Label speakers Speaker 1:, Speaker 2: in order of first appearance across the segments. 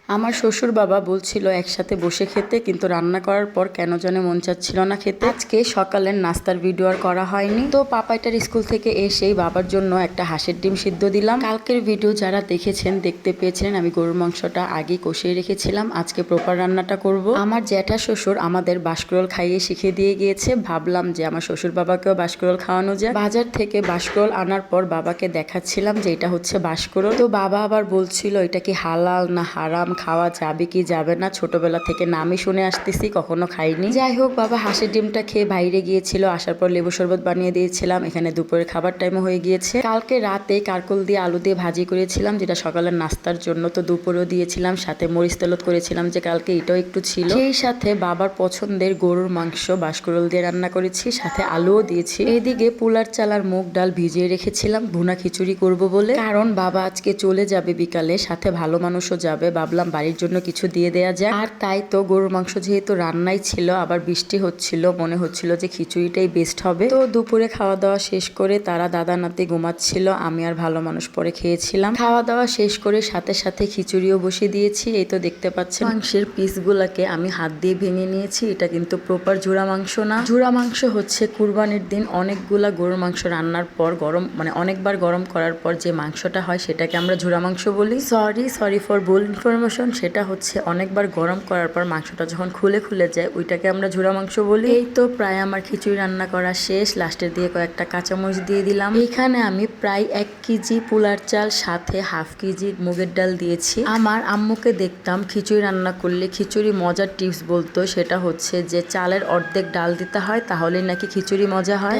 Speaker 1: আমার শ্বশুর বাবা বলছিল একসাথে বসে খেতে, কিন্তু রান্না করার পর কেন জানে মন চাচ্ছিল না খেতে। আজকে সকালের নাস্তার ভিডিও আর করা হয়নি। তো পাপাইটার স্কুল থেকে এসেই বাবার জন্য একটা হাঁসের ডিম সিদ্ধ দিলাম। কালকের ভিডিও যারা দেখেছেন দেখতে পেয়েছেন আমি গরুর মাংসটা আগে কষিয়ে রেখেছিলাম। আজকে প্রপার রান্নাটা করব। আমার জ্যাঠা শ্বশুর আমাদের বাঁশকুড়োল খাইয়ে শিখিয়ে দিয়ে গিয়েছে। ভাবলাম যে আমার শ্বশুর বাবাকেও বাঁশকুড়োল খাওয়ানো যায়। বাজার থেকে বাঁশকুড়োল আনার পর বাবাকে দেখাচ্ছিলাম যে এটা হচ্ছে বাঁশকুড়োল। তো বাবা আবার বলছিল এটা কি হালাল না হারাম, খাওয়া যাবে কি যাবে না। ছোটবেলা থেকে নামই শুনে আসতেছি, কখনো খাইনি। যাই হোক, বাবা হাঁসের ডিমটা খেয়ে বাইরে গিয়েছিল। আসার পর লেবু শরবত বানিয়ে দিয়েছিলাম। এখানে দুপুরের খাবার টাইমও হয়ে গিয়েছে। কালকে রাতে কারকল দিয়ে আলু দিয়ে ভাজি করেছিলাম, যেটা সকালের নাস্তার জন্য। তো দুপুরেও দিয়েছিলাম, সাথে মরিচ তেলত করেছিলাম যে কালকে, এটাও একটু ছিল। সেই সাথে বাবার পছন্দের গরুর মাংস বাঁশকুড়োল দিয়ে রান্না করেছি, সাথে আলুও দিয়েছি। এইদিকে পোলার চাল আর মুগ ডাল ভিজিয়ে রেখেছিলাম ভুনা খিচুড়ি করব বলে, কারণ বাবা আজকে চলে যাবে বিকালে, সাথে ভালো মানুষও যাবে। ভাবলাম বাড়ির জন্য কিছু দিয়ে দেয়া যায়। আর তাই তো গরুর মাংস যেহেতু রান্নাই ছিল, আবার বৃষ্টি হচ্ছিল, মনে হচ্ছিল যে খিচুড়িটাই বেস্ট হবে। তো দুপুরে খাওয়া দাওয়া শেষ করে তারা দাদা নাতি ঘুমাচ্ছিল, আমি আর ভালো মানুষ পরে খেয়েছিলাম। খাওয়া দাওয়া শেষ করে সাথে সাথে খিচুড়িও বসিয়ে দিয়েছি। এই তো দেখতে পাচ্ছেন মাংসের পিসগুলাকে আমি হাত দিয়ে ভেঙে নিয়েছি। এটা কিন্তু প্রপার ঝুরা মাংস না। ঝুরা মাংস হচ্ছে কুরবানির দিন অনেকগুলা গরুর মাংস রান্নার পর গরম, মানে অনেকবার গরম করার পর যে মাংসটা হয় সেটাকে আমরা ঝুরা মাংস বলি। সরি ফর ভুল ইনফরমেশন। সেটা হচ্ছে অনেকবার গরম করার পর মাংসটা যখন খুলে খুলে যায় ওইটাকে আমরা ঝুরা মাংস বলি। এই তো প্রায় আমার খিচুড়ি রান্না করা শেষ। লাস্টের দিয়ে কয়েকটা কাঁচামরিচ দিয়ে দিলাম। এখানে আমি প্রায় 1 কেজি পোলার চাল সাথে হাফ কেজি মুগের ডাল দিয়েছি। আমার আম্মুকে দেখতাম খিচুড়ি রান্না করলে খিচুড়ি মজার টিপস বলতো, সেটা হচ্ছে যে চালের অর্ধেক ডাল দিতে হয়, তাহলে নাকি খিচুড়ি মজা হয়।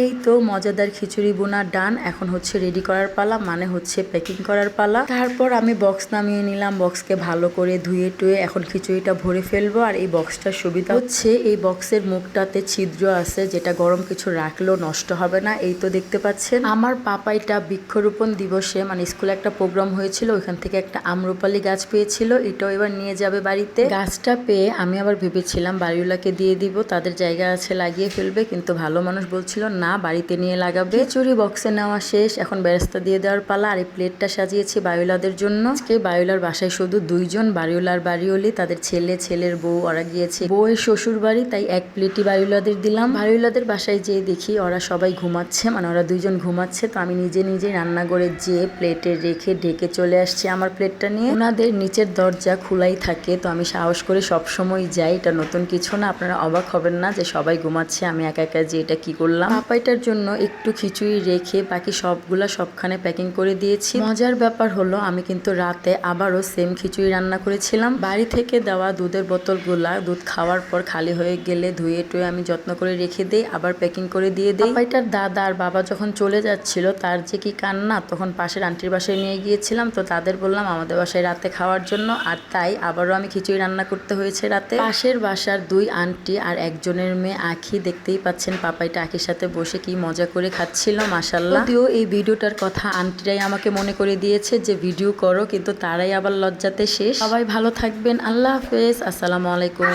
Speaker 1: এই তো মজাদার খিচুড়ি বোনা ডান। এখন হচ্ছে রেডি করার পালা, মানে হচ্ছে প্যাকিং করার পালা। তারপর আমি বক্স নামিয়ে নিলাম। বক্সকে ভালো করে ধুয়ে টুয়ে এখন খিচুড়িটা ভরে ফেলবো। আর এই বক্সটার সুবিধা হচ্ছে এই বক্সের মুখটাতে ছিদ্র আছে, যেটা গরম কিছু রাখলেও নষ্ট হবে না। এই তো দেখতে পাচ্ছেন আমার পাপাইটা বৃক্ষরোপণ দিবসে, মানে স্কুলে একটা প্রোগ্রাম হয়েছিল, ওইখান থেকে একটা আমরুপালি গাছ পেয়েছিল। এটাও এবার নিয়ে যাবে বাড়িতে। গাছটা পেয়ে আমি আবার ভেবেছিলাম বাড়িওয়ালাকে দিয়ে দিব, তাদের জায়গা আছে লাগিয়ে ফেলবে, কিন্তু ভালো মানুষ বলছিল না বাড়িতে নিয়ে লাগাবে। খিচুড়ি বক্সে নেওয়া শেষ, এখন বেরেস্তা দিয়ে দেওয়ার পালা। আর এই প্লেটটা সাজিয়েছি বাড়িওয়ালাদের জন্য। আজকে বাড়িওয়ালার বাসায় শুধু 2 জন, বাড়িওয়ালার বাড়িওয়ালি, তাদের ছেলে ছেলের বউ, ওরা গিয়েছে বউয়ের শ্বশুর বাড়ি, তাই 1 প্লেটই বাড়িওয়ালাদের দিলাম। বাড়িওয়ালাদের বাসায় যেয়ে দেখি ওরা সবাই ঘুমাচ্ছে, মানে ওরা 2 জন ঘুমাচ্ছে। তো আমি নিজে রান্নাঘরে যেয়ে প্লেটে রেখে ঢেকে চলে আসছি আমার প্লেটটা নিয়ে। ওনাদের নিচের দরজা খোলাই থাকে, তো আমি সাহস করে সবসময় যাই। এটা নতুন কিছু না, আপনারা অবাক হবেন না যে সবাই ঘুমাচ্ছে আমি একা একা যে এটা কি করলাম। পাপাইটার জন্য একটু খিচুড়ি রেখে বাকি সবগুলা সবখানে প্যাকিং করে দিয়েছি। মজার ব্যাপার হলো আমি কিন্তু রাতে আবারও সেম খিচুড়ি রান্না করেছিলাম। বাড়ি থেকে দেওয়া দুধের বোতলগুলা দুধ খাওয়ার পর খালি হয়ে গেলে ধুয়ে টুয়ে আমি যত্ন করে রেখে দিই, আবার প্যাকিং করে দিয়ে দিই। পাপাইটার দাদা আর বাবা যখন চলে যাচ্ছিল তার যে কি কান্না, তখন পাশের আন্টির বাসায় নিয়ে গিয়েছিলাম। তো তাদের বললাম আমাদের বাসায় রাতে খাওয়ার জন্য, আর তাই আবারও আমি খিচুড়ি রান্না করতে হয়েছে রাতে। পাশের বাসার 2 আন্টি আর একজনের মেয়ে আখি, দেখতেই পাচ্ছেন পাপাইটা আখির সাথে বসে কি মজা করে খাচ্ছিল, মাশাআল্লাহ। যদিও এই ভিডিওটার কথা আন্টিরাই আমাকে মনে করে দিয়েছে যে ভিডিও করো, কিন্তু তারাই আবার লজ্জাতে শেষ। সবাই ভালো থাকবেন, আল্লাহ হাফেজ, আসসালামু আলাইকুম।